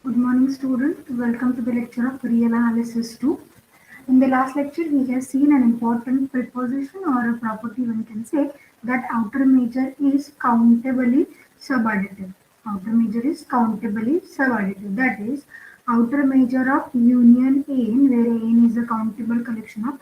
Good morning, students. Welcome to the lecture of Real Analysis 2. In the last lecture, we have seen an important preposition or a property, one can say, that outer measure is countably subadditive. Outer measure is countably subadditive. That is, outer measure of union n, where n is a countable collection of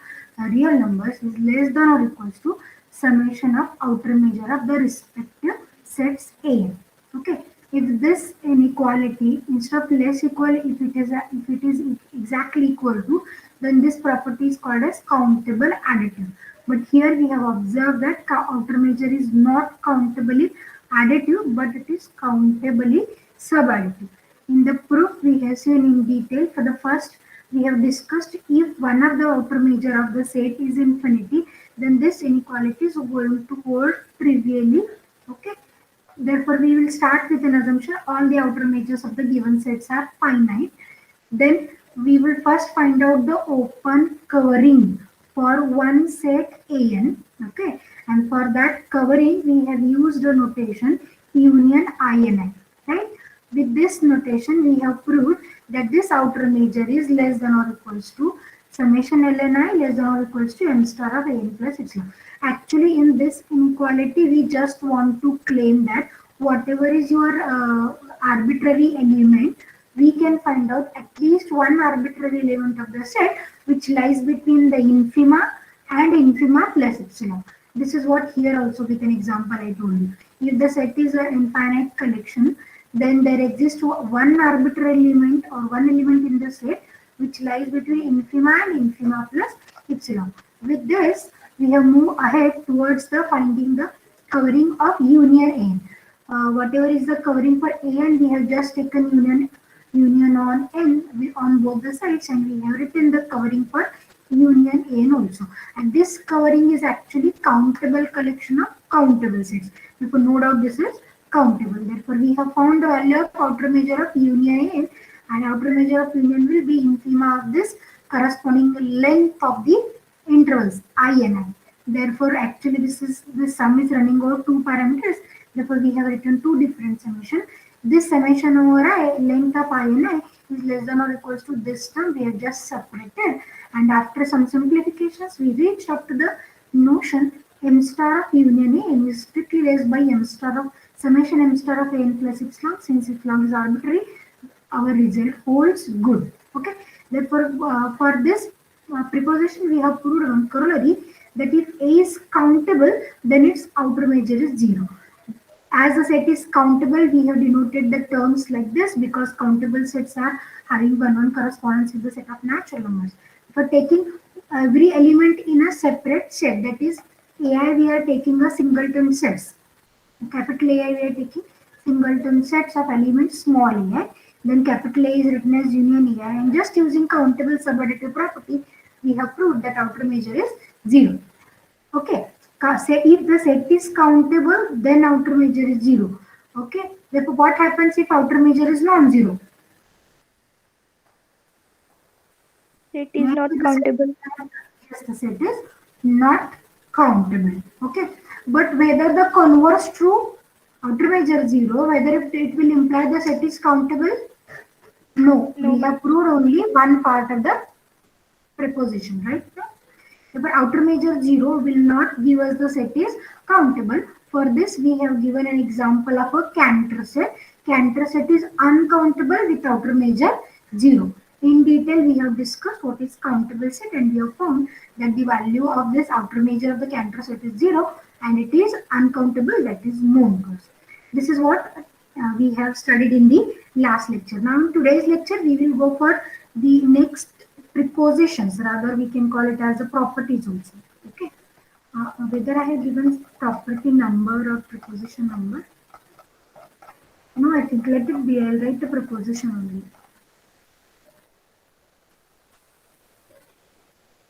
real numbers, is less than or equals to summation of outer measure of the respective sets an. Okay, if this inequality instead of less equal, if it is exactly equal to, then this property is called as countable additive. But here we have observed that outer measure is not countably additive, but it is countably subadditive. In the proof we have seen in detail. For the first, we have discussed if one of the outer measure of the set is infinity, then this inequality is going to hold trivially. Okay. Therefore, we will start with an assumption all the outer measures of the given sets are finite. Then we will first find out the open covering for one set an. Okay, and for that covering we have used a notation union ini. Right. With this notation, we have proved that this outer measure is less than or equals to summation lni less than or equals to m star of an plus epsilon. Actually, in this inequality, we just want to claim that whatever is your arbitrary element, we can find out at least one arbitrary element of the set which lies between the infima and infima plus epsilon. This is what here also with an example I told you. If the set is an infinite collection, then there exists one arbitrary element or one element in the set which lies between infima and infima plus epsilon. With this, we have moved ahead towards the finding the covering of union n. Whatever is the covering for an, we have just taken union on n on both the sides, and we have written the covering for union n also. And this covering is actually countable collection of countable sets. Therefore, no doubt this is countable. Therefore, we have found the value of outer measure of union n, and outer measure of union will be infima of this corresponding length of the intervals I and I. Therefore, actually this sum is running over two parameters. Therefore, we have written two different summation. This summation over I, length of I and I, is less than or equals to this term we have just separated. And after some simplifications, we reached up to the notion m star of union A is strictly raised by m star of summation m star of n plus epsilon. Since epsilon is arbitrary, our result holds good. Okay. Therefore, for this preposition, we have proved on corollary that if A is countable, then its outer measure is 0. As the set is countable, we have denoted the terms like this because countable sets are having one correspondence with the set of natural numbers. For taking every element in a separate set, that is AI, we are taking a singleton sets. Capital AI, we are taking singleton sets of elements small ai. Then capital A is written as union ai, and just using countable subadditive property, we have proved that outer measure is 0. Okay. Say if the set is countable, then outer measure is 0. Okay. Therefore, what happens if outer measure is non-zero? It is not countable. Yes, the set is not countable. Okay. But whether the converse true, outer measure 0, whether it will imply the set is countable? No. We have proved only one part of the preposition, right? But outer measure 0 will not give us the set is countable. For this, we have given an example of a Cantor set. Cantor set is uncountable with outer measure 0. In detail, we have discussed what is countable set, and we have found that the value of this outer measure of the Cantor set is 0, and it is uncountable, that is known. This is what we have studied in the last lecture. Now, in today's lecture, we will go for the next prepositions, rather we can call it as a properties also. Okay. Whether I have given property number or preposition number? No, I think let it be. I'll write the preposition only.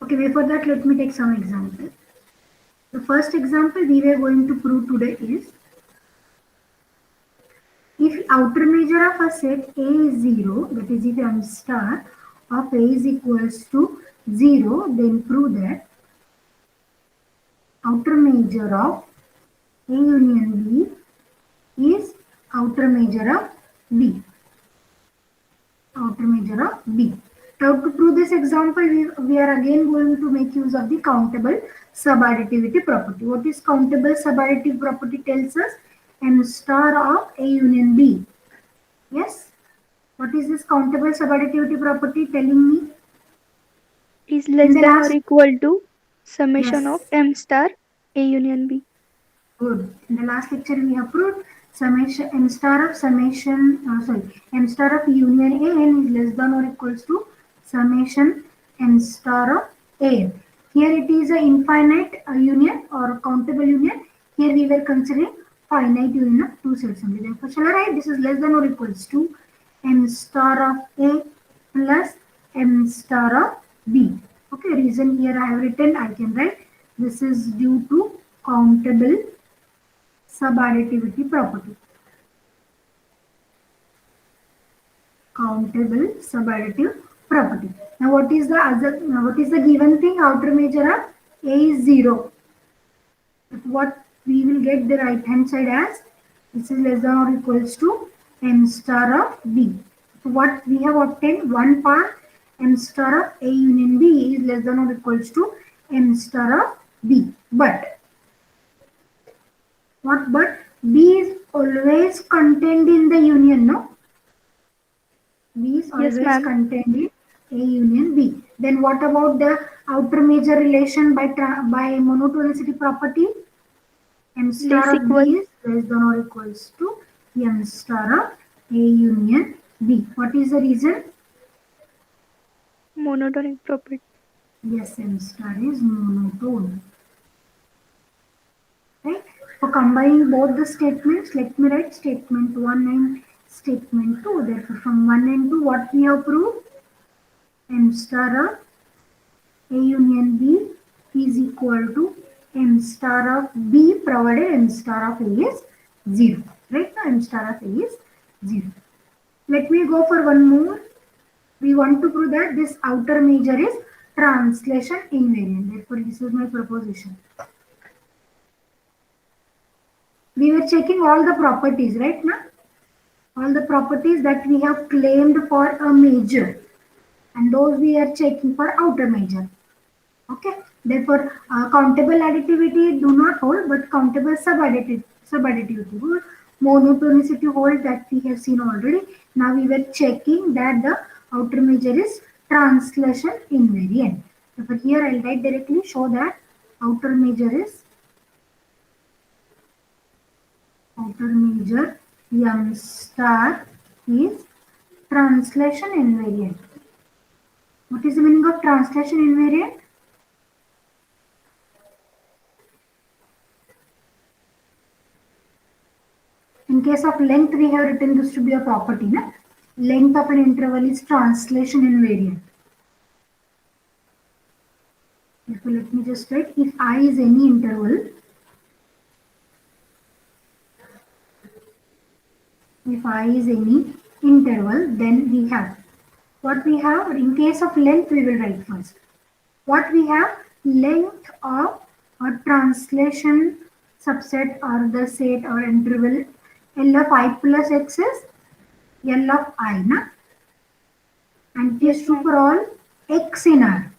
Okay, before that, let me take some example. The first example we were going to prove today is if outer measure of a set A is 0, that is if m star of A is equals to 0, then prove that outer measure of A union B is outer measure of B. outer major of B. Now to prove this example, we are again going to make use of the countable subadditivity property. What is countable subadditive property tells us? M star of A union B. Yes? What is this countable subadditivity property telling me? Is In less the than or last, equal to summation of yes, M star A union B. good. In the last lecture, we have proved summation m star of summation, m star of union A n is less than or equals to summation m star of A n. Here it is an infinite union or countable union. Here we were considering finite union of two sets only. Therefore, shall I write this is less than or equals to m star of A plus m star of B. Okay, reason here I have written, I can write this is due to countable subadditivity property. Countable subadditive property. Now what is the other? Now what is the given thing? Outer measure of A is 0. What we will get the right hand side as this is less than or equals to m star of B. So what we have obtained, one part m star of A union B is less than or equals to m star of B. But what? But B is always contained in the union, no? B is Yes, always ma'am. contained in A union B. Then what about the outer major relation by monotonicity property? M Less star of B equal. is less than or equals to M star of A union B. What is the reason? Monotonic property. Yes, M star is monotone. Right? For combining both the statements, let me write statement 1 and statement 2. Therefore, from 1 and 2, what we have proved? M star of A union B is equal to M star of B provided M star of A is 0. Right now M star of A is 0. Let me go for one more. We want to prove that this outer measure is translation invariant. Therefore, this is my proposition. We were checking all the properties, right now? All the properties that we have claimed for a major. And those we are checking for outer major. Okay. Therefore, countable additivity do not hold, but countable subadditivity hold. Monotonicity hold that we have seen already. Now we were checking that the outer measure is translation invariant. Therefore, here I'll write directly show that outer measure is M star is translation invariant. What is the meaning of translation invariant? In case of length, we have written this to be a property. Na? Length of an interval is translation invariant. Therefore, let me just write if I is any interval, then we have what we have. In case of length, we will write first. What we have length of a translation subset or the set or interval L of I plus X is L of I, na? And it is Yes, true ma'am. for all X in R.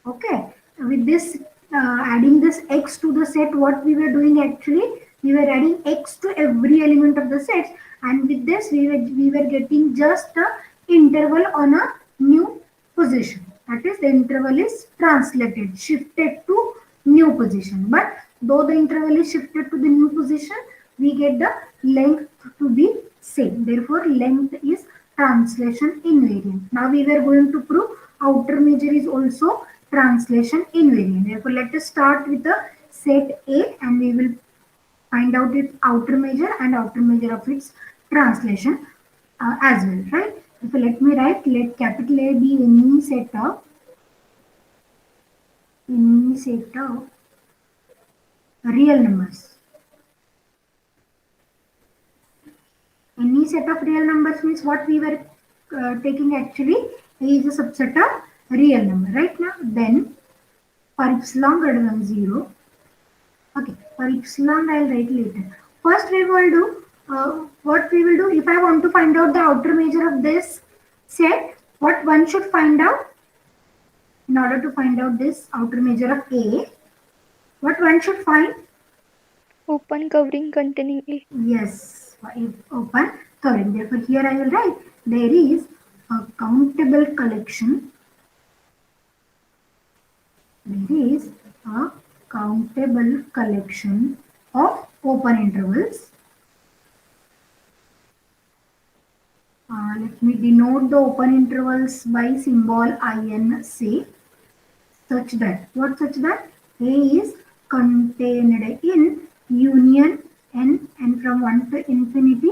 Okay, with this adding this X to the set, what we were doing actually, we were adding X to every element of the set, and with this we were getting just the interval on a new position. That is, the interval is translated, shifted to new position. But though the interval is shifted to the new position, we get the length to be same. Therefore, length is translation invariant. Now we were going to prove outer measure is also translation invariant. Therefore, let us start with the set A and we will find out its outer measure and outer measure of its translation as well, right? So let me write, let capital A be any set of real numbers. Any set of real numbers means what we were taking actually is a subset of real number, right now. Then for epsilon greater than 0, okay, for epsilon I'll write later. First we will do what we will do if I want to find out the outer measure of this said what one should find out in order to find out this outer measure of A. What one should find? Open covering containing A. Yes, if open covering. Therefore, here I will write there is a countable collection. There is a countable collection of open intervals. Let me denote the open intervals by symbol IN, say, such that, what such that? A is contained in union N and from 1 to infinity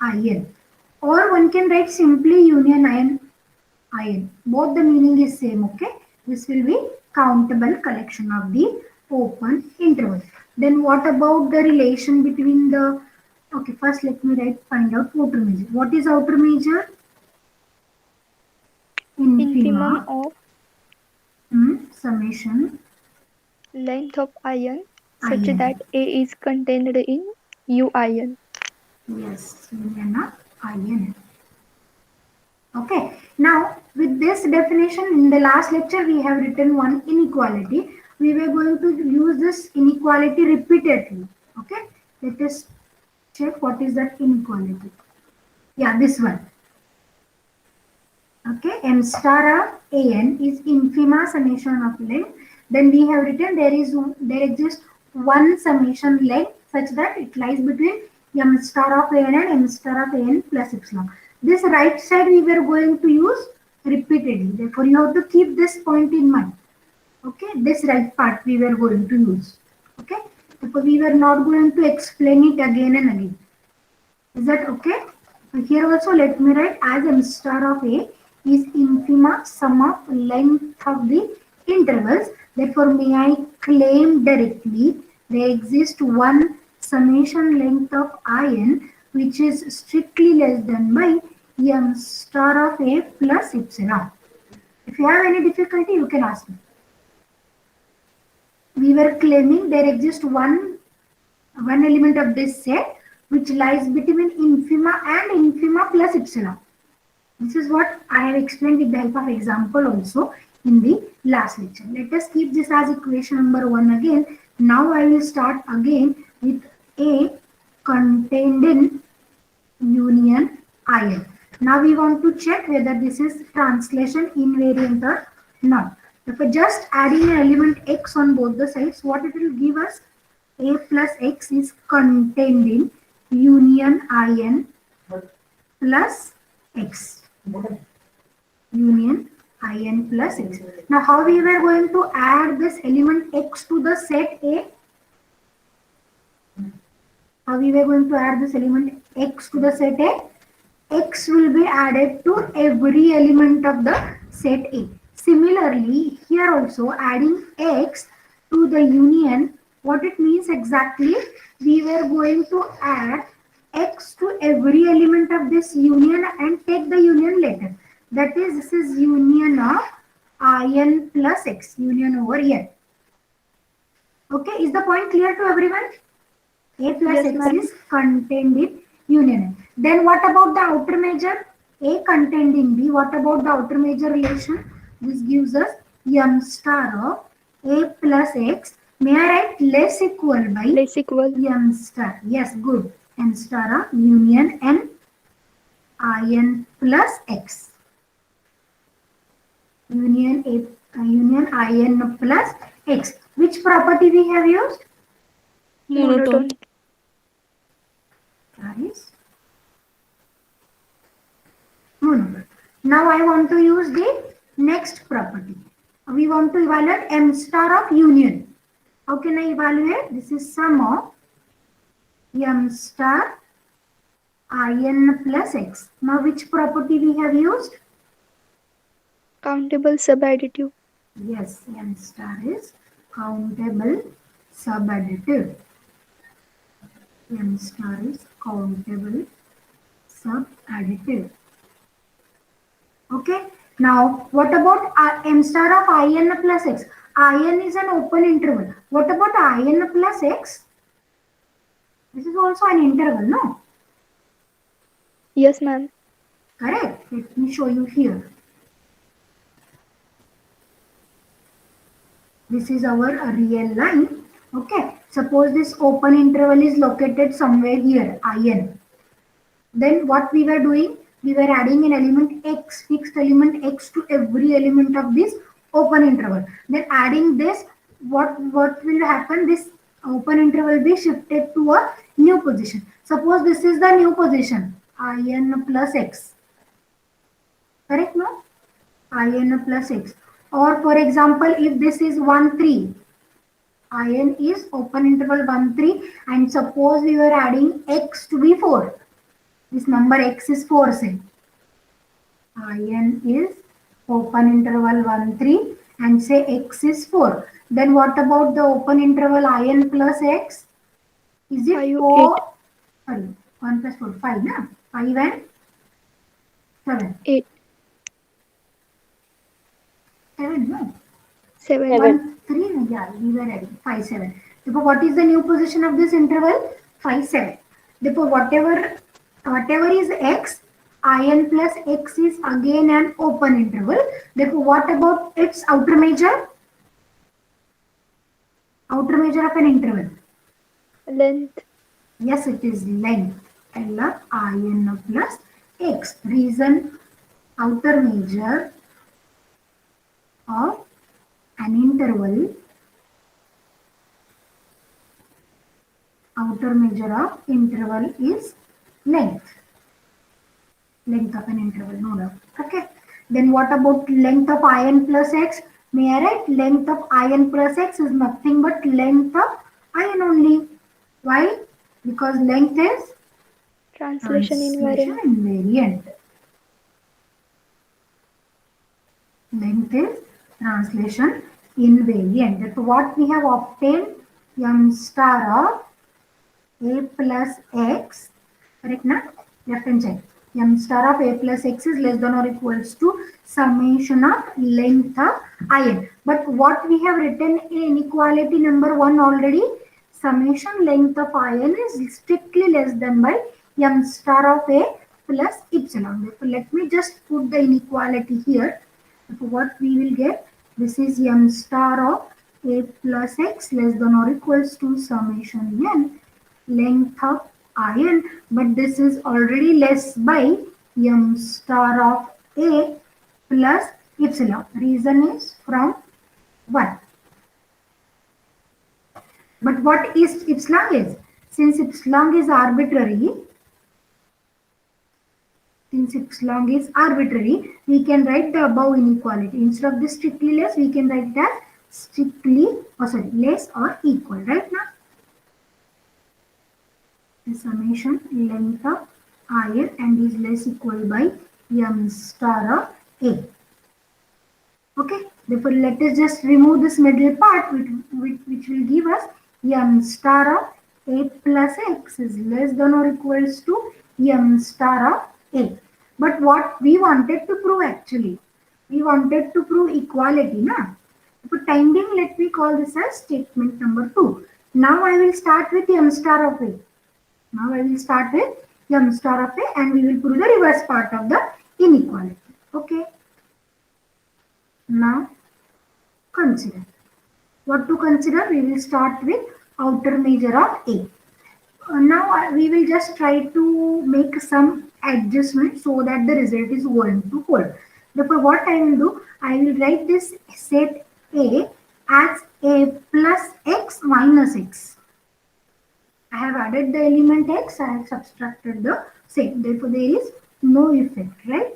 IN. Or one can write simply union IN. Both the meaning is same, okay? This will be countable collection of the open intervals. Then what about the relation between the, okay, first let me find out outer measure. What is outer measure? Infimum Infima, of summation, length of ion such IN. that A is contained in U ion. Yes, union of IN. Okay, now with this definition, in the last lecture we have written one inequality. We were going to use this inequality repeatedly. Okay, let us check what is that inequality. Yeah, this one. Okay, m star of an is infima summation of length. Then we have written there exists one summation length such that it lies between m star of an and m star of an plus epsilon. This right side we were going to use repeatedly. Therefore, you have to keep this point in mind. Okay, this right part we were going to use. Okay, therefore we were not going to explain it again and again. Is that okay? Here also let me write as m star of A is infima sum of length of the intervals. Therefore, may I claim directly there exists one summation length of IN which is strictly less than by m star of A plus epsilon. If you have any difficulty, you can ask me. We were claiming there exists one element of this set which lies between infima and infima plus epsilon. This is what I have explained with the help of example also in the last lecture. Let us keep this as equation number 1 again. Now I will start again with A contained in union IN. Now we want to check whether this is translation invariant or not. If just adding an element x on both the sides, what it will give us? A plus x is contained in union IN plus x. Union IN plus x. Now how we were going to add this element x to the set A? How we were going to add this element x to the set A? X will be added to every element of the set A. Similarly, here also adding x to the union, what it means exactly? We were going to add x to every element of this union and take the union later. That is, this is union of IN plus x, union over here. Okay, is the point clear to everyone? A plus Yes, x ma'am. is contained in union. Then what about the outer measure? A contained in B. What about the outer measure relation? This gives us m star of A plus x. May I write less equal by Less equal. m star? Yes, good. M star of union n IN plus x. Union IN plus x. Which property we have used? Monotone. That is monotone. Now I want to use the next property. We want to evaluate m star of union. How can I evaluate? This is sum of m star IN plus x. Now which property we have used? Countable subadditive. Yes, m star is countable subadditive. M star is countable subadditive. Okay. Now, what about m star of IN plus x? IN is an open interval. What about IN plus x? This is also an interval, no? Yes, ma'am. Correct? Let me show you here. This is our real line. Okay. Suppose this open interval is located somewhere here, in. Then what we were doing? We were adding an element x, fixed element x to every element of this open interval. Then adding this, what will happen? This open interval will be shifted to a new position. Suppose this is the new position, in plus x. Correct, no? In plus x. Or for example, if this is 1, 3, in is open interval 1, 3, and suppose we were adding x to be 4. This number x is 4, say. In is open interval 1, 3, and say x is 4. Then what about the open interval in plus x? Is it 5, 4? 8. Sorry, 1 plus 4, 5, na? 5 and 7. 8. 7, no? 7. 1, 3, yeah, we were adding 5, 7. Therefore, what is the new position of this interval? 5, 7. Therefore, whatever is x, in plus x is again an open interval. Therefore, what about its outer measure? Outer measure of an interval. Length. Yes, it is length. L of in plus x. Reason outer measure of an interval. Outer measure of interval is length. Length of an interval, no doubt. Okay. Then what about length of in plus x? May I write length of in plus x is nothing but length of in only. Why? Because length is Translation translation invariant. invariant. Length is translation invariant. Therefore, what we have obtained m star of a plus x, correct na? Left hand side. M star of a plus x is less than or equals to summation of length of in. But what we have written in inequality number 1 already, summation length of in is strictly less than by m star of a plus epsilon. Therefore, let me just put the inequality here. Therefore, what we will get, this is m star of a plus x less than or equals to summation n length of in, but this is already less by m star of a plus epsilon. Reason is from 1. But what is epsilon is? Since epsilon is arbitrary, we can write the above inequality. Instead of this strictly less, we can write that less or equal, right now? The summation length of in and is less equal by m star of a. Okay, therefore let us just remove this middle part which will give us m star of a plus x is less than or equals to m star of a. But what we wanted to prove actually, we wanted to prove equality, na? For time being, let me call this as statement number 2. Now I will start with m star of a. Now I will start with m star of a and we will prove the reverse part of the inequality. Okay. Now consider. What to consider? We will start with outer measure of a. Now we will just try to make some adjustment so that the result is going to hold. Therefore, what I will do, I will write this set a as a plus x minus x. I have added the element x, I have subtracted the set. Therefore, there is no effect, right?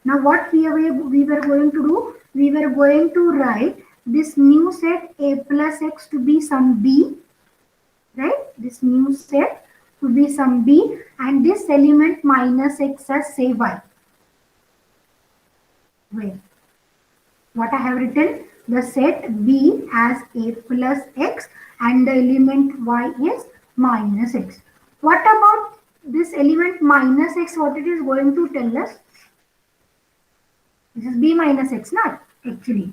Now, what we were going to do, we were going to write this new set a plus x to be some b, right? This new set to be some b and this element minus x as say y. Wait. What I have written? The set b as a plus x and the element y is minus x. What about this element minus x? What it is going to tell us? This is b minus x, not actually.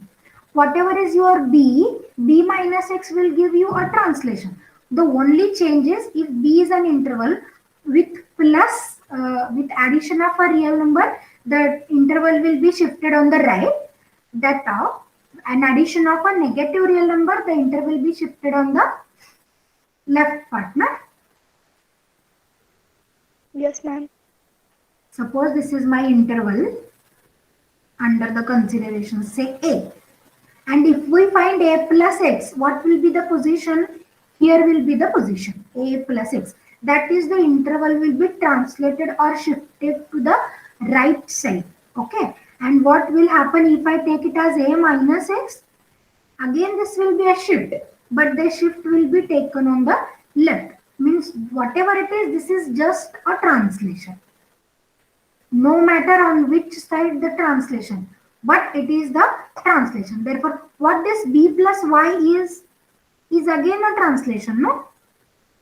Whatever is your b minus x will give you a translation. The only change is if b is an interval with plus with addition of a real number, the interval will be shifted on the right. The top, an addition of a negative real number, the interval will be shifted on the left part. Na? Yes, ma'am. Suppose this is my interval under the consideration, say A. And if we find A plus X, what will be the position? Here will be the position, A plus X. That is, the interval will be translated or shifted to the right side. Okay. And what will happen if I take it as A minus X? Again, this will be a shift, but the shift will be taken on the left. Means whatever it is, this is just a translation. No matter on which side the translation, but it is the translation. Therefore, what this B plus Y is again a translation, no?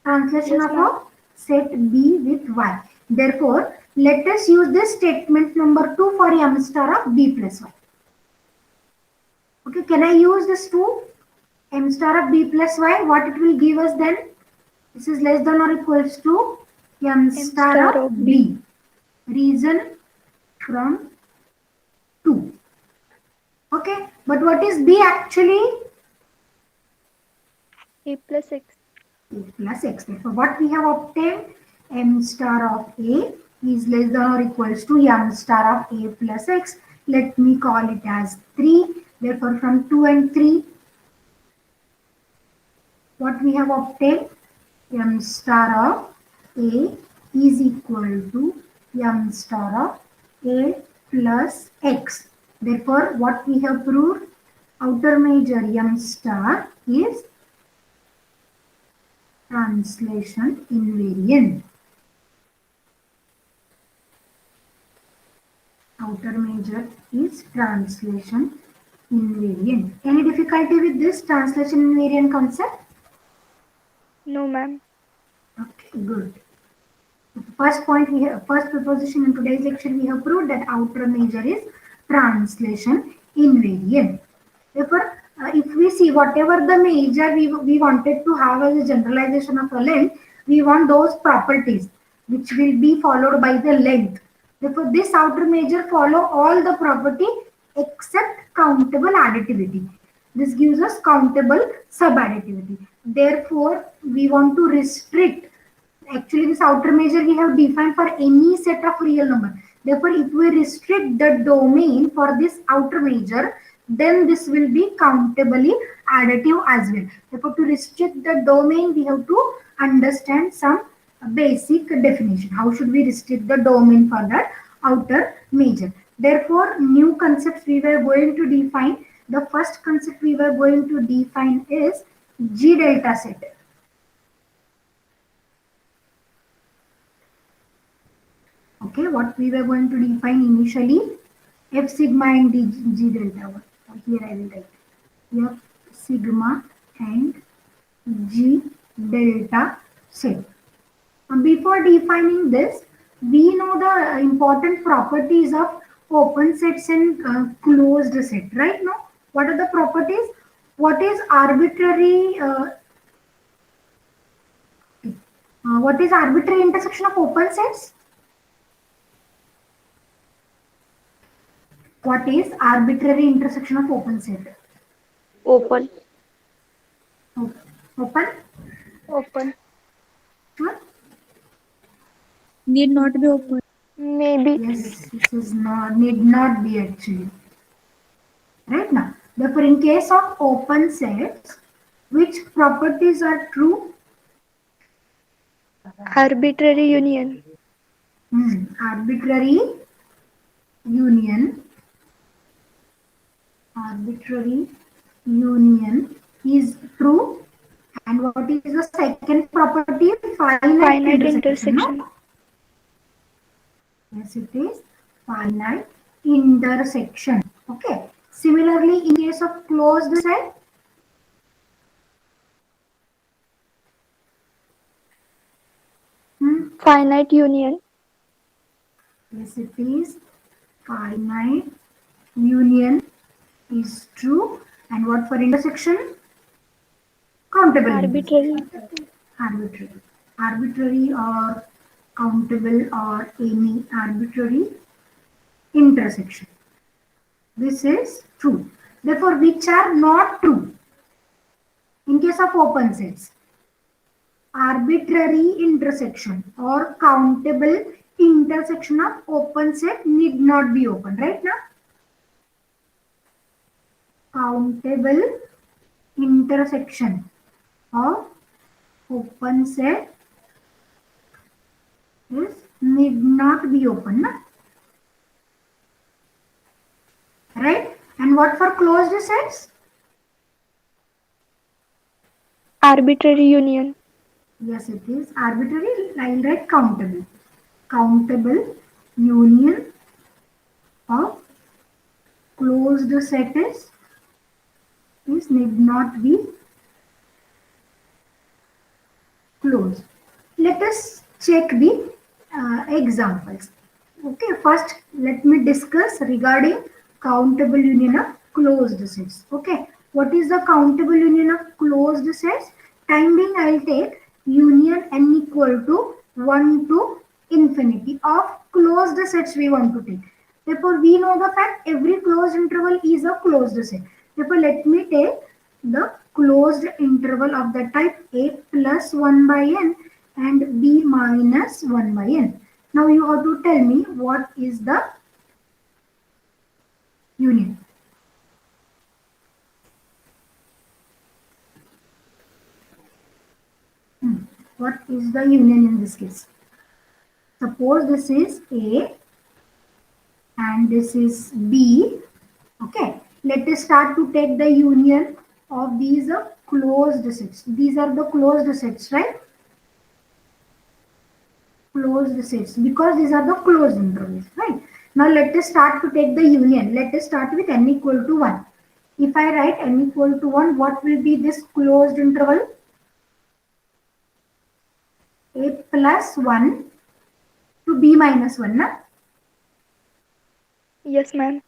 Translation Yes, of ma'am. a set B with Y. Therefore, let us use this statement number 2 for M star of B plus Y. Okay, can I use this 2? M star of B plus Y, what it will give us then? This is less than or equals to M star of B. Reason from 2. Okay, but what is B actually? A plus X. A plus X. Therefore, what we have obtained? M star of A is less than or equals to M star of A plus X. Let me call it as 3. Therefore, from 2 and 3, what we have obtained? M star of A is equal to M star of A plus X. Therefore, what we have proved? Outer measure M star is translation invariant. Outer measure is translation invariant. Any difficulty with this translation invariant concept? No, ma'am. Okay, good. First point we have, first proposition in today's lecture we have proved that outer measure is translation invariant. Therefore, if we see whatever the measure we wanted to have as a generalization of a length, we want those properties which will be followed by the length. Therefore, this outer measure follow all the property except countable additivity. This gives us countable subadditivity. Therefore, we want to restrict. Actually, this outer measure we have defined for any set of real number. Therefore, if we restrict the domain for this outer measure, then this will be countably additive as well. Therefore, to restrict the domain, we have to understand some basic definition. How should we restrict the domain for that outer measure? Therefore, new concepts we were going to define. The first concept we were going to define is G delta set. Okay, what we were going to define initially, F sigma and G delta. Here I will write F sigma and G delta set. Before defining this, we know the important properties of open sets and closed set, right? Now, what are the properties? What is arbitrary? What is arbitrary intersection of open sets? What is arbitrary intersection of open set? Open. Open? Open. Sure? Need not be open. Maybe. Yes, this is not need not be actually. Right now. Therefore, in case of open sets, which properties are true? Arbitrary union. Arbitrary union. Arbitrary union is true. And what is the second property? Finite intersection. No? Yes, it is finite intersection. Okay. Similarly, in case of closed set, Finite union. yes, it is finite union is true. And what for intersection? Countable. Arbitrary. Arbitrary. Arbitrary or countable or any arbitrary intersection. This is true. Therefore, which are not true in case of open sets? Arbitrary intersection or countable intersection of open set need not be open, right now? Countable intersection of open set is need not be open, na? Right? And what for closed sets? Arbitrary union. Yes, it is arbitrary. I'll write countable. Countable union of closed set is need not be closed. Let us check the examples. Okay, first let me discuss regarding countable union of closed sets. Okay, what is the countable union of closed sets? Time being, I will take union n equal to 1 to infinity of closed sets we want to take. Therefore, we know the fact every closed interval is a closed set. Therefore, let me take the closed interval of the type a plus 1 by n and b minus 1 by n. Now you have to tell me what is the union. What is the union in this case? Suppose this is A and this is B. Okay, let us start to take the union of these closed sets. These are the closed sets, right? Closed sets, because these are the closed intervals, right? Now let us start to take the union. Let us start with n equal to 1. If I write n equal to 1, what will be this closed interval? A plus 1 to b minus 1, na? Yes, ma'am.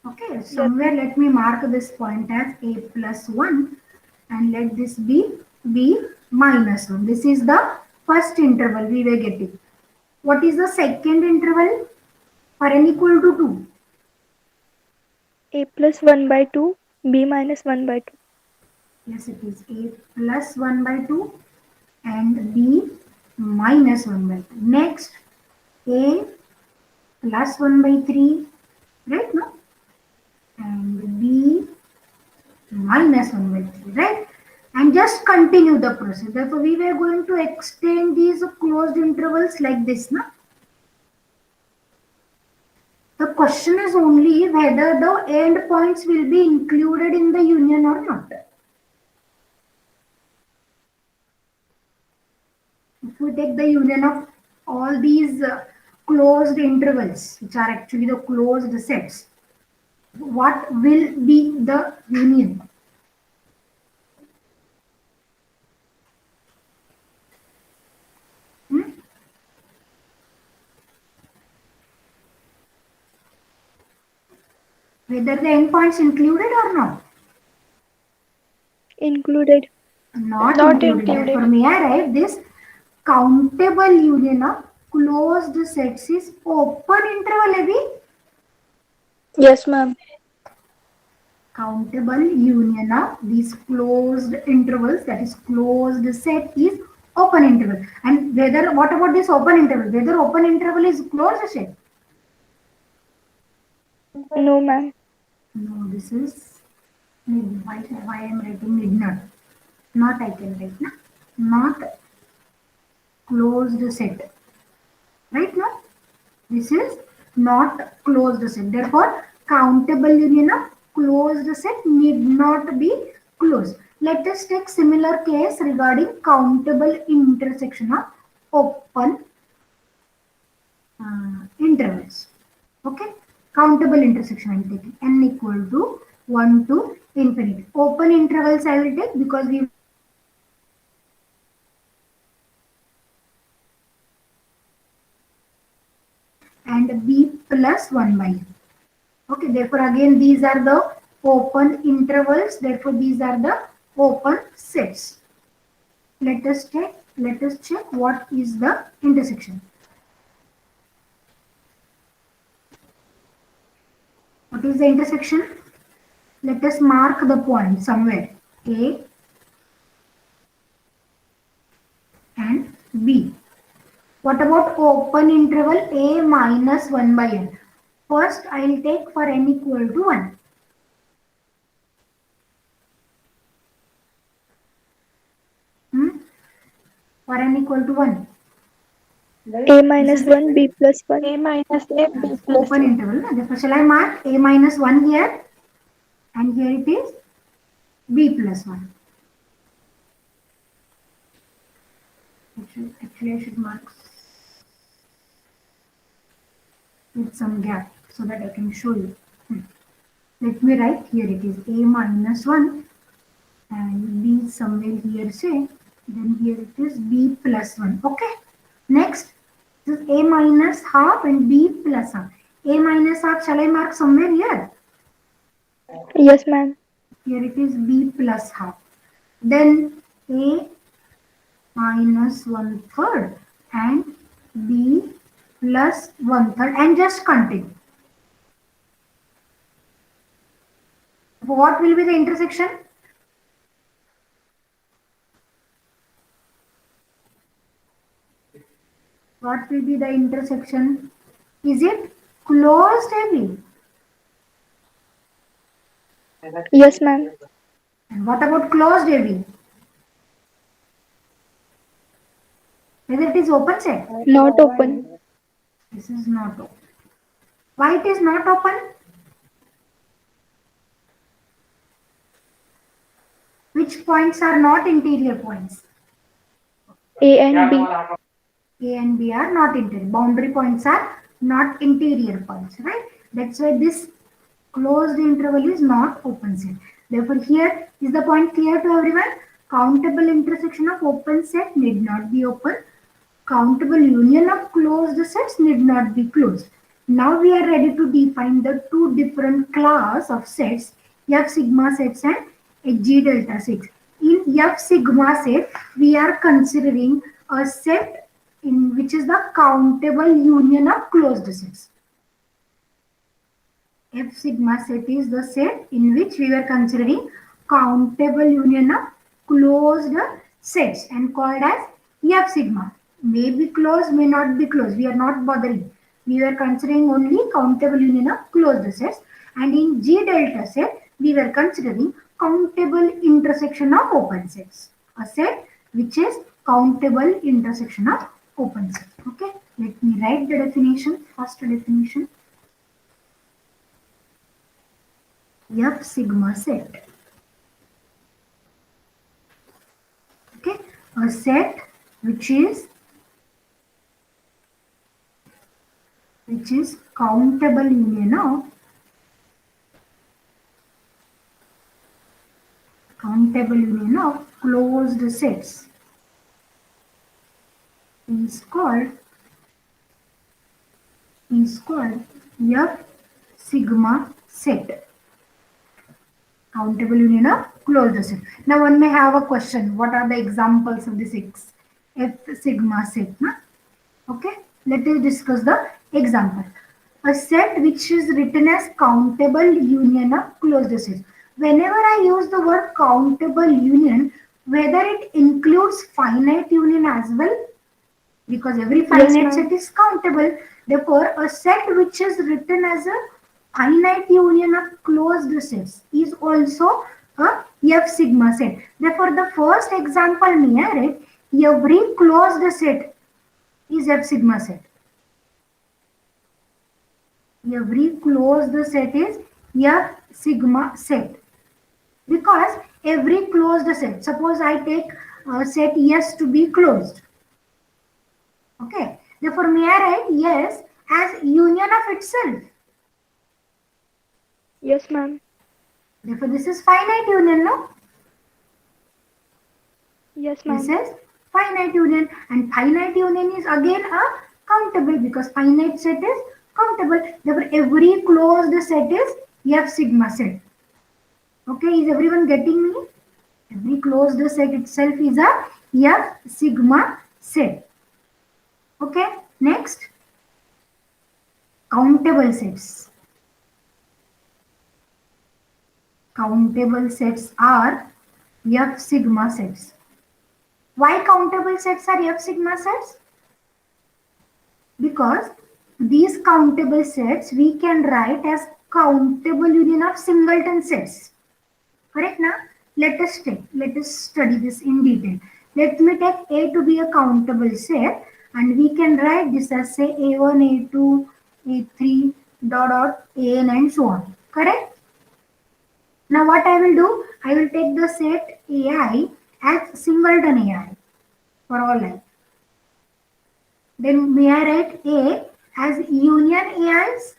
Okay, somewhere let me mark this point as a plus 1 and let this be b minus 1. This is the first interval we were getting. What is the second interval for n equal to 2? A plus 1 by 2, B minus 1 by 2. Yes, it is a plus 1 by 2 and b minus 1 by 2. Next, a plus 1 by 3, right? No? And b minus 1 by 3, right? And just continue the process. Therefore, we were going to extend these closed intervals like this, na? The question is only whether the end points will be included in the union or not. If we take the union of all these closed intervals, which are actually the closed sets, what will be the union? Hmm? Whether the endpoints included or not? Included. Not Not included. included. Therefore, may I write this countable union of closed sets is open interval, Abhi? Yes, ma'am. Countable union of these closed intervals, that is closed set, is open interval. And whether, what about this open interval? Whether open interval is closed set? No, ma'am. No, this is why I am writing need not. Not I can write, na? Not closed set. Right now? This is not closed set. Therefore, countable union of closed set need not be closed. Let us take similar case regarding countable intersection of open intervals. Okay, countable intersection I will take n equal to 1 to infinity. Open intervals I will take because we and b plus 1 by n. Okay, therefore again these are the open intervals, therefore these are the open sets. Let us take let us check what is the intersection. What is the intersection? Let us mark the point somewhere. A and B. What about open interval A minus 1 by n? First, I will take for n equal to 1. For n equal to 1. A minus 1, B plus 1. A minus A, B plus Open 1. interval. Therefore, shall I mark A minus 1 here? And here it is B plus 1. Actually, I should mark with some gap so that I can show you. Let me write here it is A minus 1 and B somewhere here say, then here it is B plus 1. Okay. Next, this is A minus half and B plus half. A minus half shall I mark somewhere here? Yes, ma'am. Here it is B plus half. Then A minus 1/3 and B plus 1/3 and just continue. What will be the intersection? What will be the intersection? Is it closed AB? Yes, ma'am. And what about closed AB? Whether it is open set? Not open. This is not open. Why it is not open? Which points are not interior points? A and B. A and B are not interior. Boundary points are not interior points, right? That's why this closed interval is not open set. Therefore, here is the point clear to everyone. Countable intersection of open set need not be open. Countable union of closed sets need not be closed. Now we are ready to define the two different class of sets, F sigma sets and G delta sets. In F sigma set, we are considering a set in which is the countable union of closed sets. F sigma set is the set in which we were considering countable union of closed sets and called as F sigma. May be closed, may not be closed. We are not bothering. We were considering only countable union of closed sets. And in G delta set, we were considering countable intersection of open sets. A set which is countable intersection of open sets. Okay, let me write the definition. First definition. F sigma set. Okay, a set which is countable union of closed sets is called F sigma set. Countable union of closed set. Now one may have a question. What are the examples of this F sigma set? Okay, let us discuss the example. A set which is written as countable union of closed sets. Whenever I use the word countable union, whether it includes finite union as well, because every finite set is countable. Therefore, a set which is written as a finite union of closed sets is also a F sigma set. Therefore, the first example here, every closed set is F sigma set. Every closed set is F sigma set. Because every closed set, suppose I take set S to be closed. Okay, therefore may I write yes as union of itself? Yes, ma'am. Therefore this is finite union, no? Yes, ma'am. This is finite union, and finite union is again a countable because finite set is countable. Therefore every closed set is F sigma set. Okay, is everyone getting me? Every closed set itself is a F sigma set. Okay, next, countable sets. Countable sets are F sigma sets. Why countable sets are F sigma sets? Because these countable sets we can write as countable union of singleton sets. Correct now? Let us study this in detail. Let me take A to be a countable set, and we can write this as say A1, A2, A3, dot dot, AN and so on. Correct? Now what I will do? I will take the set AI as singleton AI for all I. Then may I write A as union AIs?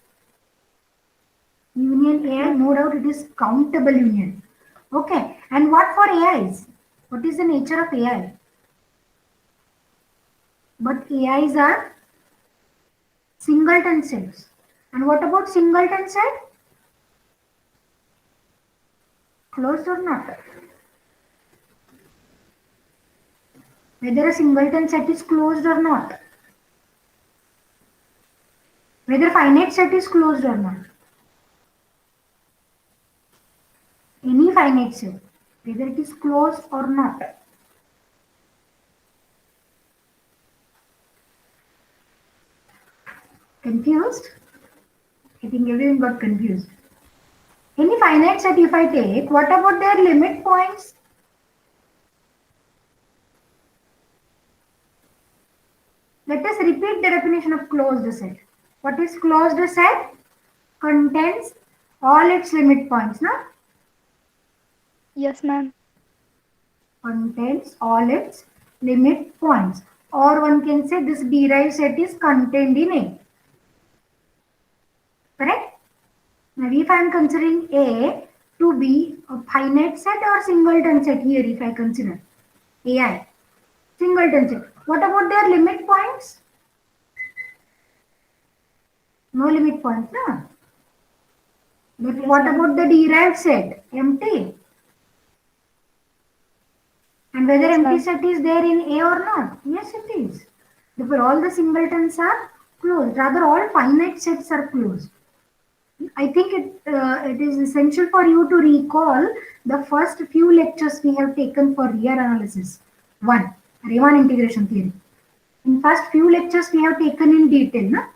Union AI, no doubt it is countable union. Okay, and what for AIs? What is the nature of AI? But AIs are singleton sets. And what about singleton set? Closed or not? Whether a singleton set is closed or not. Whether finite set is closed or not. Any finite set, whether it is closed or not. Confused? I think everyone got confused. Any finite set if I take, what about their limit points? Let us repeat the definition of closed set. What is closed set? Contains all its limit points, no? Yes, ma'am. Contains all its limit points. Or one can say this derived set is contained in A. Correct? Now if I am considering A to be a finite set or singleton set here, if I consider AI, singleton set. What about their limit points? No limit points, no? But Yes, what ma'am. about the derived set? Empty. And whether Yes, empty ma'am. set is there in A or not? Yes, it is. Therefore, all the singletons are closed. Rather, all finite sets are closed. I think it is essential for you to recall the first few lectures we have taken for real analysis. One, Riemann integration theory. In first few lectures we have taken in detail, na?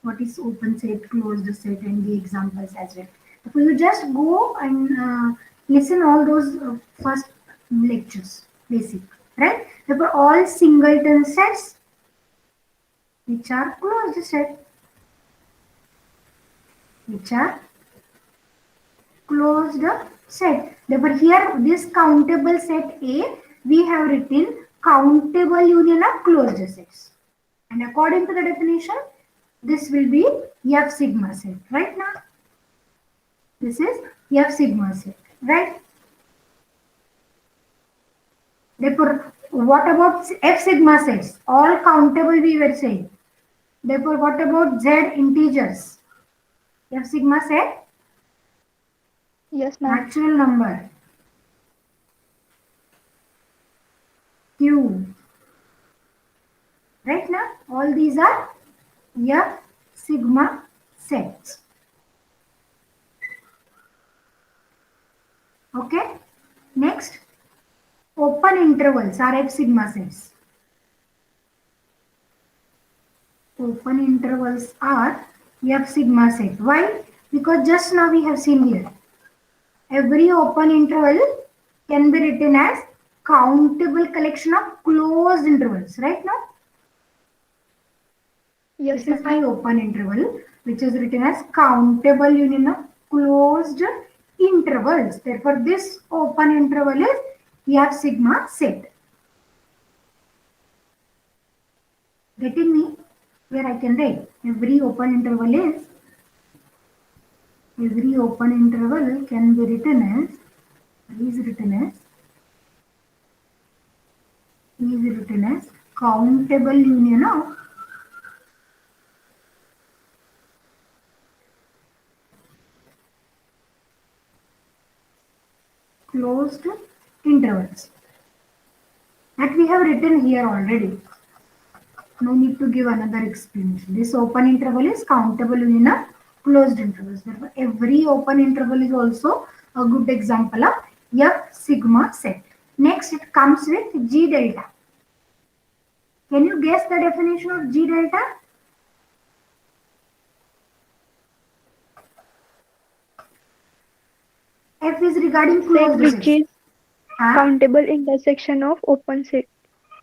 What is open set, closed set, and the examples as well. So you just go and listen all those first lectures, basic, right? Therefore, all singleton sets which are closed set, which are closed set. Therefore, here this countable set A, we have written countable union of closed sets. And according to the definition, this will be F sigma set, right now? This is F sigma set, right? Therefore, what about F sigma sets? All countable we were saying. Therefore, what about Z integers? F sigma set, Yes, ma'am. natural number, Q. Right now, all these are F sigma sets. Okay. Next, open intervals are F sigma sets. Open intervals are F sigma set. Why? Because just now we have seen here. Every open interval can be written as countable collection of closed intervals. Right now? Yes, This is ma'am. my open interval, which is written as countable union of closed intervals. Therefore, this open interval is F sigma set. Getting me? Where I can write every open interval can be written as countable union of closed intervals. That we have written here already. No need to give another explanation. This open interval is countable in a closed interval. Therefore, every open interval is also a good example of F sigma set. Next, it comes with G delta. Can you guess the definition of G delta? F is regarding Set closed which sets. is countable intersection of open set.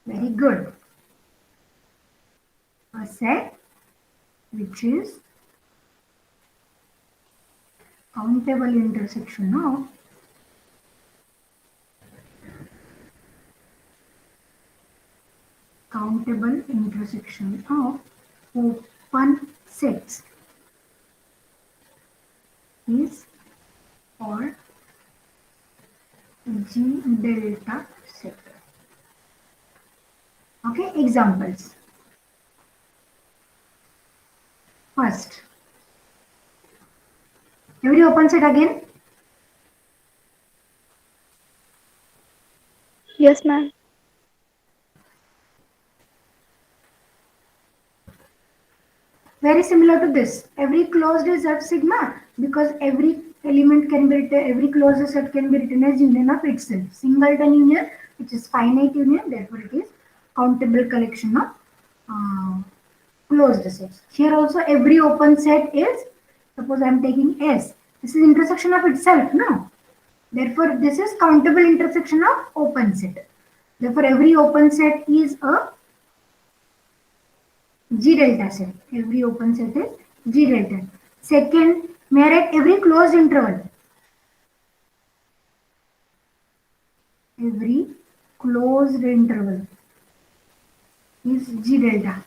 Very good. A set which is countable intersection of open sets is called G delta set. Okay, examples. First, every open set again. Yes, ma'am. Very similar to this. Every closed is F sigma because every element can be written, every closed set can be written as union of itself. Singleton union, which is finite union, therefore it is countable collection of closed sets. Here also every open set is, suppose I am taking S. This is intersection of itself, no? Therefore, this is countable intersection of open set. Therefore, every open set is a G delta set. Every open set is G delta. Second, may I write every closed interval? Every closed interval is G delta.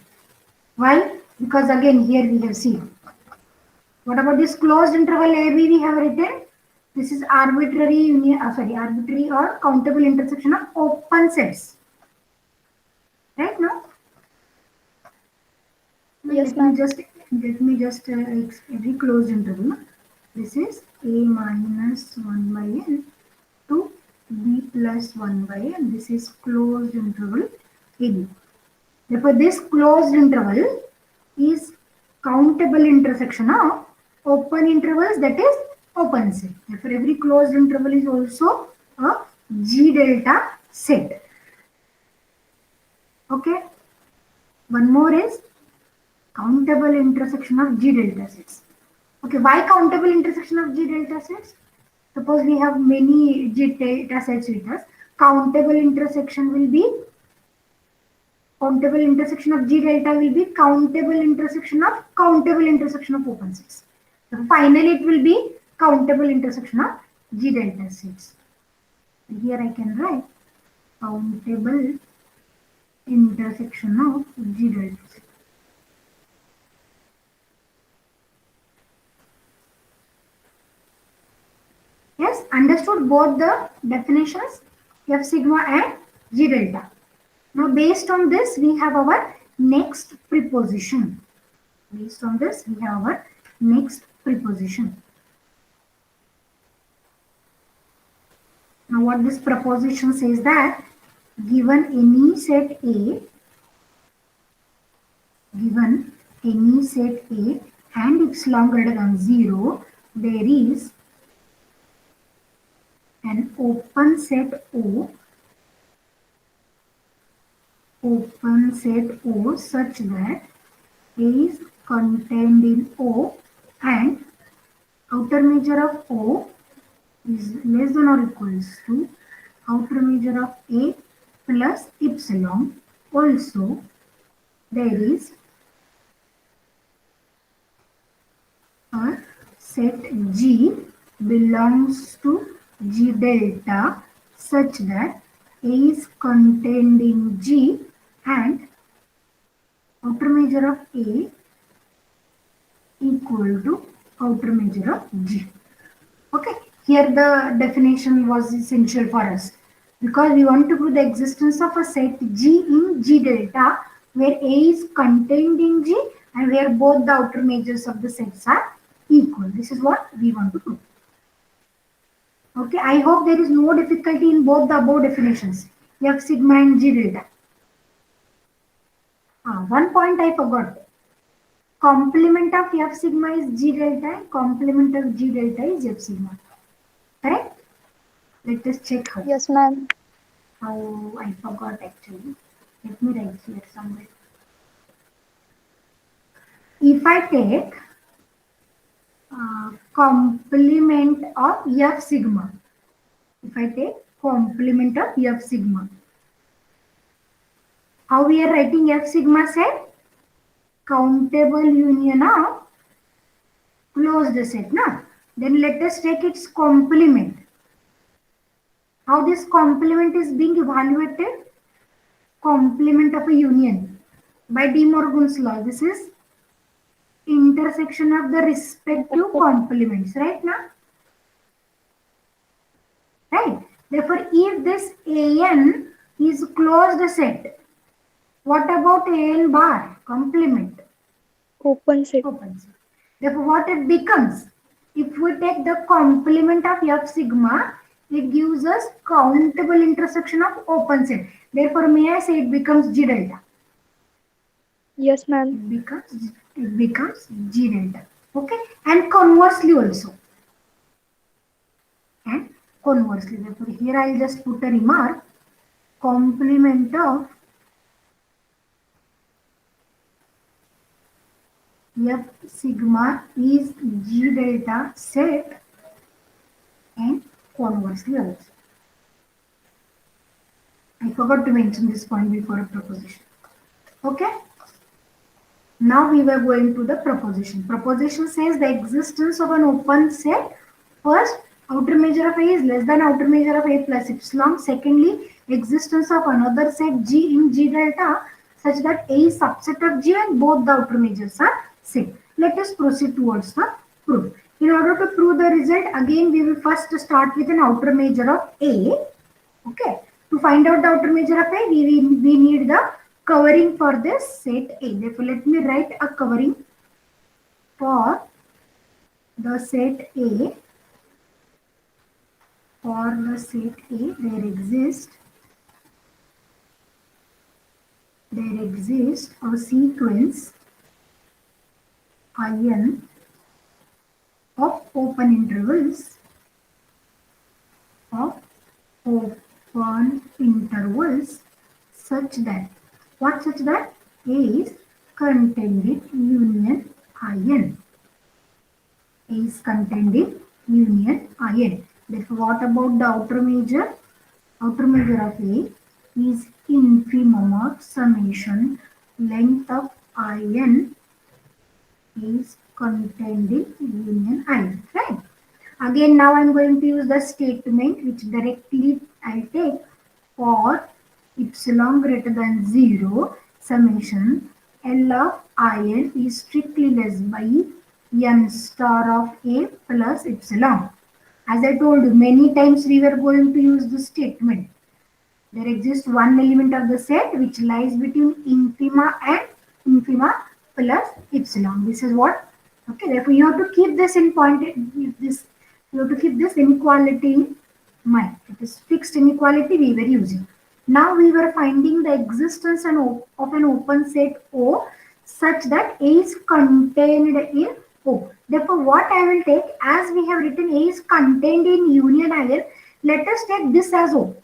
Why? Because again here we have seen. What about this closed interval AB we have written? This is arbitrary union, arbitrary or countable intersection of open sets. Right now? Yes, ma'am. Let me just every closed interval. This is a minus 1 by n to b plus 1 by n. This is closed interval AB. Therefore, this closed interval is countable intersection of open intervals, that is open set. Therefore, every closed interval is also a G delta set. Okay. One more is countable intersection of G delta sets. Okay, why countable intersection of G delta sets? Suppose we have many G delta sets with us. Countable intersection of G delta will be countable intersection of open sets. So finally, it will be countable intersection of G delta sets. Here I can write countable intersection of G delta sets. Yes, understood both the definitions F sigma and G delta. Now, based on this, we have our next preposition. Based on this, we have our next preposition. Now, what this proposition says that given any set A and epsilon greater than 0, there is an open set O such that A is contained in O and outer measure of O is less than or equals to outer measure of A plus epsilon. Also, there is a set G belongs to G delta such that A is contained in G and outer measure of A equal to outer measure of G. Okay, here the definition was essential for us because we want to prove the existence of a set G in G delta where A is contained in G and where both the outer measures of the sets are equal. This is what we want to prove. Okay, I hope there is no difficulty in both the above definitions. F sigma and G delta. One point I forgot. Complement of F sigma is G delta and complement of G delta is F sigma. Correct? Let us check how. Yes, ma'am. How I forgot actually. Let me write here somewhere. If I take complement of F sigma, if I take complement of F sigma, how we are writing F sigma set? Countable union of closed set, na? Then let us take its complement. How this complement is being evaluated? Complement of a union by De Morgan's law. This is intersection of the respective complements, right now? Right. Therefore, if this AN is closed set, what about AN bar? Complement. Open set. Open set. Therefore, what it becomes? If we take the complement of F sigma, it gives us countable intersection of open set. Therefore, may I say it becomes G delta? Yes, ma'am. It becomes G delta. Okay, and conversely also. And conversely, therefore, here I'll just put a remark. Complement of F sigma is G delta set and conversely also. I forgot to mention this point before a proposition. Okay. Now we were going to the proposition. Proposition says the existence of an open set. First, outer measure of A is less than outer measure of A plus epsilon. Secondly, existence of another set G in G delta such that A is subset of G and both the outer measures are same. Let us proceed towards the proof. In order to prove the result, again we will first start with an outer measure of A. Okay. To find out the outer measure of A, we need the covering for this set A. Therefore, let me write a covering for the set A. For the set A, there exists a sequence IN of open intervals such that A is contained in union IN. A is contained in union IN. Therefore, what about the outer measure? Outer measure of A is infimum of summation length of IN is contained in union IN. Right? Again, now I am going to use the statement which directly I take for epsilon greater than 0 summation L of IN is strictly less by n star of A plus epsilon. As I told you, many times we were going to use this statement. There exists one element of the set which lies between infima and infima plus epsilon. This is what. Okay, therefore you have to keep this in point. You have to keep this inequality in mind. It is fixed inequality we were using. Now we were finding the existence of an open set O such that A is contained in O. Therefore, what I will take, as we have written A is contained in union IN, let us take this as O.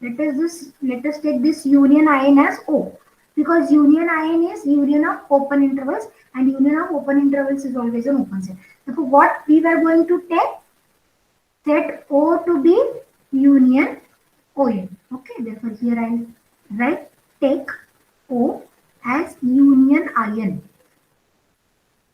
Let us take this union IN as O, because union IN is union of open intervals and union of open intervals is always an open set. Therefore, what we were going to take, set O to be union ON. Okay, therefore here I will write take O as union IN.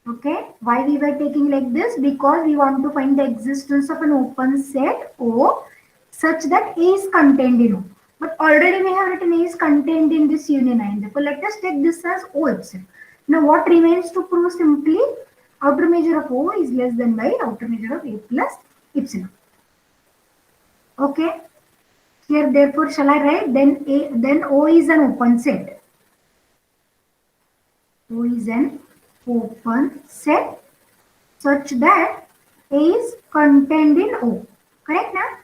Okay, why we were taking like this? Because we want to find the existence of an open set O such that A is contained in O. But already we have written A is contained in this union IN. Therefore, let us take this as O itself. Now, what remains to prove? Simply outer measure of O is less than by outer measure of A plus epsilon. Okay. Here, therefore, shall I write then O is an open set. O is an open set such that A is contained in O. Correct now?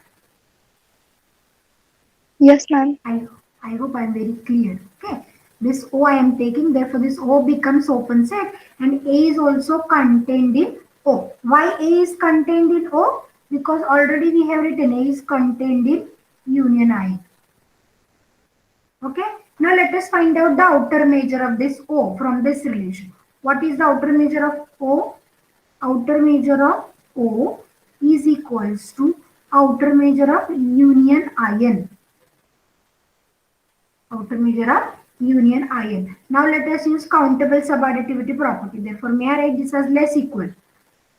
Yes, ma'am. I hope I am very clear. Okay. This O I am taking, therefore this O becomes open set and A is also contained in O. Why A is contained in O? Because already we have written A is contained in union I. Okay. Now let us find out the outer measure of this O from this relation. What is the outer measure of O? Outer measure of O is equals to outer measure of union ion. Outer measure of union ion. Now let us use countable subadditivity property. Therefore, may I write this as less equal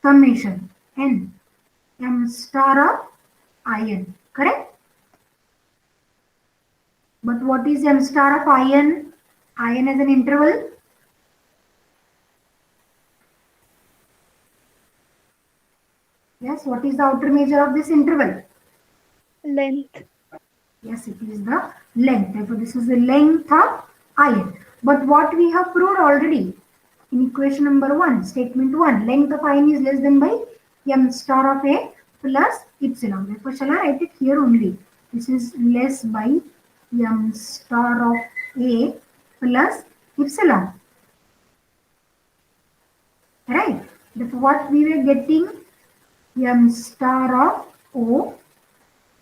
summation n m star of ion. Correct? But what is m star of ion? Ion as an interval. Yes, what is the outer measure of this interval? Length. Yes, it is the length. Therefore, this is the length of ion. But what we have proved already in equation number 1, statement 1, length of ion is less than by m star of A plus epsilon. Therefore, shall I write it here only? This is less by m star of A plus epsilon. Right? Therefore, what we were getting m star of O,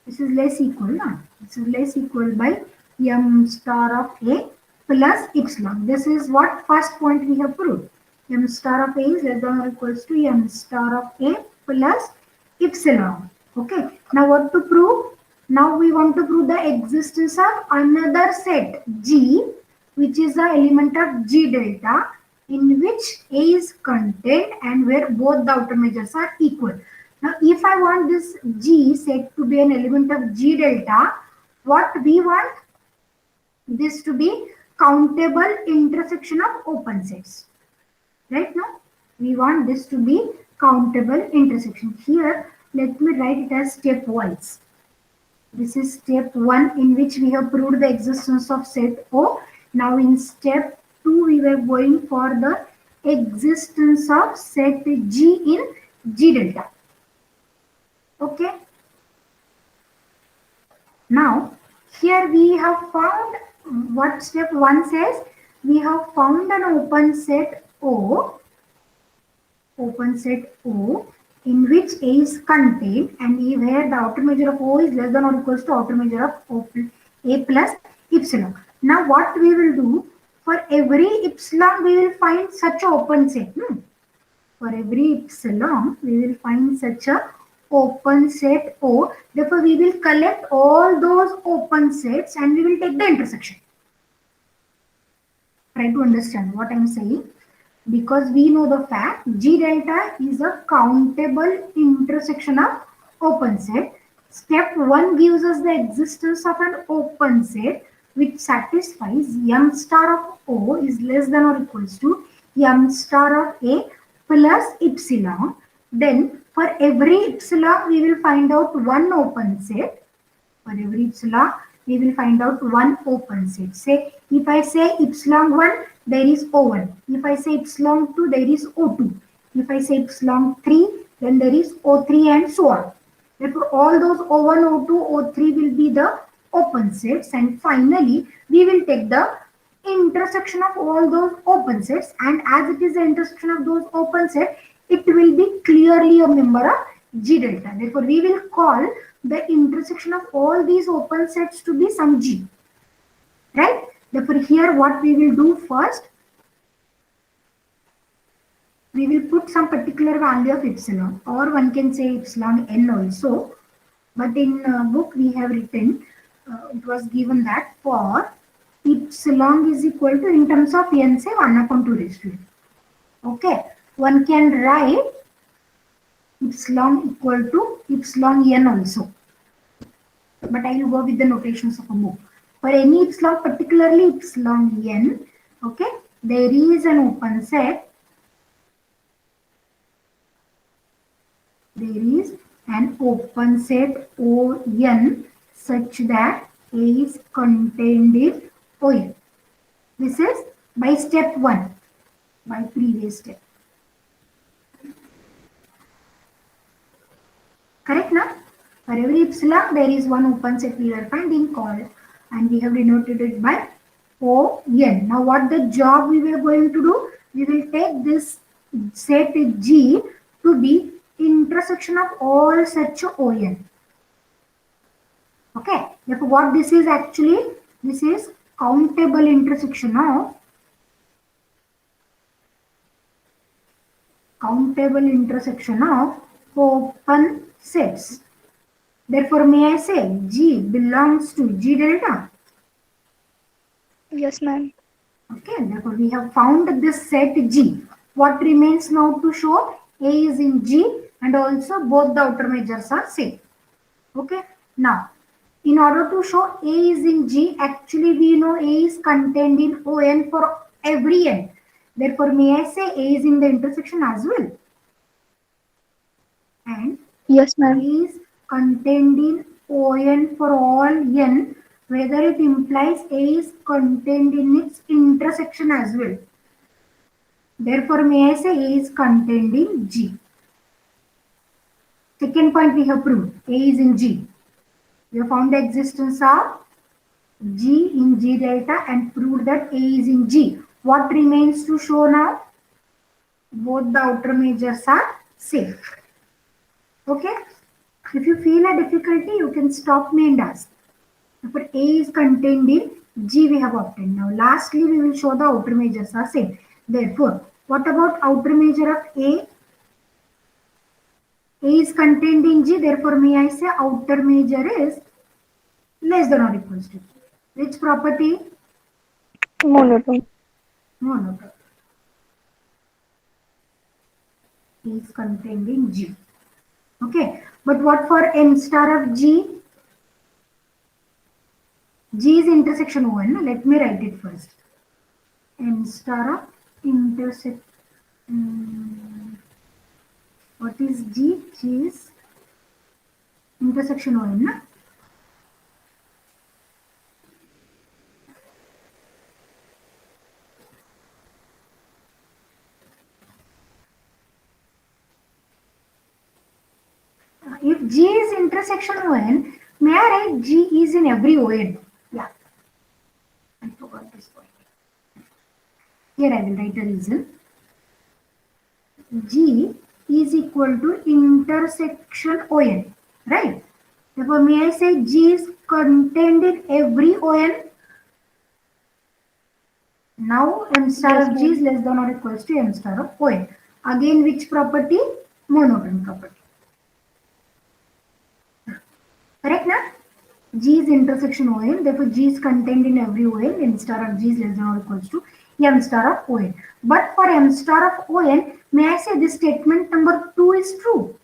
this is less equal now. This is less equal by m star of A plus epsilon. This is what first point we have proved. M star of A is less than or equals to m star of A plus epsilon. Okay. Now what to prove? Now we want to prove the existence of another set G, which is the element of G delta, in which A is contained and where both the outer measures are equal. Now, if I want this G set to be an element of G delta, what we want this to be countable intersection of open sets. Right now, we want this to be countable intersection. Here, let me write it as stepwise. This is step 1 in which we have proved the existence of set O. Now, in step 2, we were going for the existence of set G in G delta. Okay. Now, here we have found what step 1 says. We have found an open set O, in which A is contained and where the outer measure of O is less than or equals to outer measure of O, A plus epsilon. Now, what we will do, for every epsilon, we will find such an open set. For every epsilon, we will find such a open set O. Therefore, we will collect all those open sets and we will take the intersection. Try to understand what I am saying. Because we know the fact G delta is a countable intersection of open set. Step 1 gives us the existence of an open set which satisfies m star of O is less than or equals to m star of A plus epsilon. Then for every epsilon we will find out one open set. For every epsilon we will find out one open set. Say if I say epsilon 1 there is O1. If I say epsilon 2 there is O2. If I say epsilon 3 then there is O3 and so on. Therefore all those O1, O2, O3 will be the open sets and finally we will take the intersection of all those open sets and as it is the intersection of those open sets it will be clearly a member of G delta. Therefore we will call the intersection of all these open sets to be some G. Right? Therefore here what we will do first, we will put some particular value of epsilon or one can say epsilon n also. But in book we have written, it was given that for epsilon is equal to in terms of n say 1 upon 2 raised to n. Okay. One can write epsilon equal to epsilon n also. But I will go with the notations of a book. For any epsilon, particularly epsilon n, okay, there is an open set. There is an open set On such that A is contained in On. This is by step 1, by previous step. Correct now? For For every epsilon, there is one open set we are finding called, and we have denoted it by ON. Now, what the job we were going to do? We will take this set G to be intersection of all such ON. Okay, therefore what this is actually, this is countable intersection of open sets. Therefore, may I say G belongs to G delta? Yes, ma'am. Okay, therefore we have found this set G. What remains now to show? A is in G and also both the outer measures are same. Okay, now in order to show A is in G, actually we know A is contained in ON for every N. Therefore, may I say A is in the intersection as well? And Yes, ma'am. is contained in ON for all N, whether it implies A is contained in its intersection as well. Therefore, may I say A is contained in G. Second point we have proved, A is in G. We have found the existence of G in G delta and proved that A is in G. What remains to show now? Both the outer measures are same. Okay? If you feel a difficulty, you can stop me and ask. But A is contained in G we have obtained. Now lastly we will show the outer measures are same. Therefore, what about outer measure of A? A is contained in G, therefore may I say outer measure is less than or equals to. Which property? Monotone. Monotone. Is contained in G. Okay, but what for M star of G? G is intersection ON. Let me write it first. M star of intersection. What is G? G is intersection ON. Na? If G is intersection ON, may I write G is in every ON? Yeah. I forgot this point. Here I will write a reason. G is equal to intersection ON, right? Therefore, may I say G is contained in every ON? Now, M star Yes, of G ma'am. is less than or equals to M star of ON. Again, which property? Monotone property. Correct, na? G is intersection ON, therefore G is contained in every ON. M star of G is less than or equals to M star of ON. But for M star of ON, may I say this statement number 2 is true?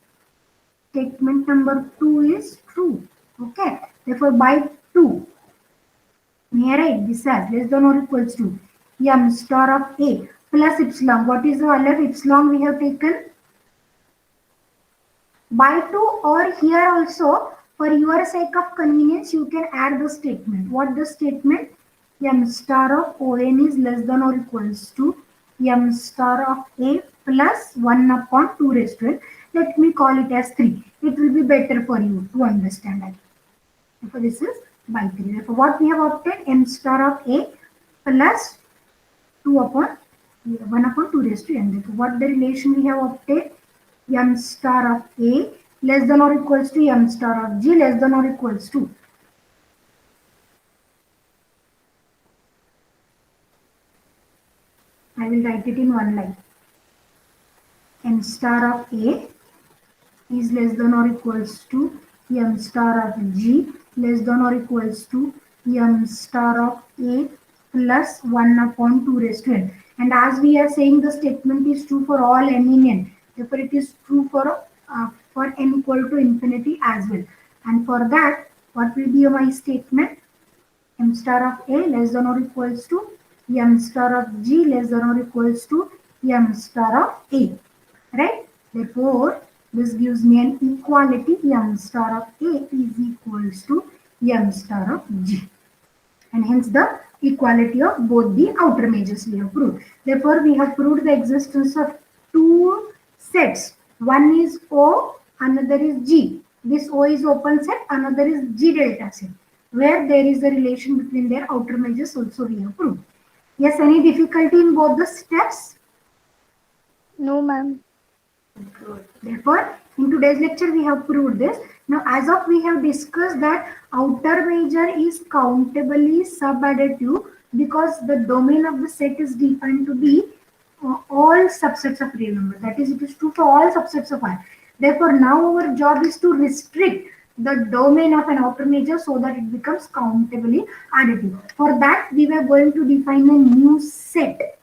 Statement number 2 is true. Okay. Therefore, by 2, may I write this as less than or equals to M star of A plus epsilon. What is the value of epsilon we have taken? By 2, or here also, for your sake of convenience, you can add the statement. What the statement? M star of ON is less than or equals to M star of A plus 1 upon 2 raised to n. Let me call it as 3. It will be better for you to understand again. Therefore, this is by 3. Therefore, what we have obtained? M star of A plus 2 upon 1 upon 2 raised to n. Therefore, what the relation we have obtained? M star of A less than or equals to M star of G less than or equals to. I will write it in one line. M star of A is less than or equals to M star of G less than or equals to M star of A plus 1 upon 2 raised to n. And as we are saying, the statement is true for all n in n. Therefore, it is true for n equal to infinity as well. And for that, what will be my statement? M star of A less than or equals to M star of G less than or equals to M star of A. Right? Therefore, this gives me an equality. M star of A is equals to M star of G. And hence the equality of both the outer measures we have proved. Therefore, we have proved the existence of two sets. One is O, another is G. This O is open set, another is G delta set, where there is a relation between their outer measures also we have proved. Yes, any difficulty in both the steps? No, ma'am. Therefore, in today's lecture we have proved this. Now, as of we have discussed that outer measure is countably subadditive because the domain of the set is defined to be all subsets of real numbers. That is, it is true for all subsets of I. Therefore, now our job is to restrict the domain of an outer measure so that it becomes countably additive. For that, we were going to define a new set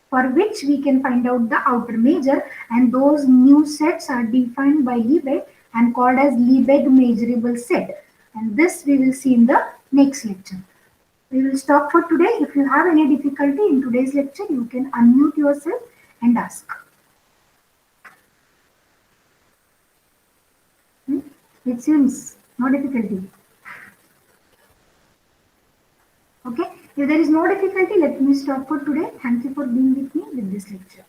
for which we can find out the outer measure, and those new sets are defined by Lebesgue and called as Lebesgue measurable set, and this we will see in the next lecture. We will stop for today. If you have any difficulty in today's lecture, you can unmute yourself and ask. It seems no difficulty. Okay, if there is no difficulty, let me stop for today. Thank you for being with me with this lecture.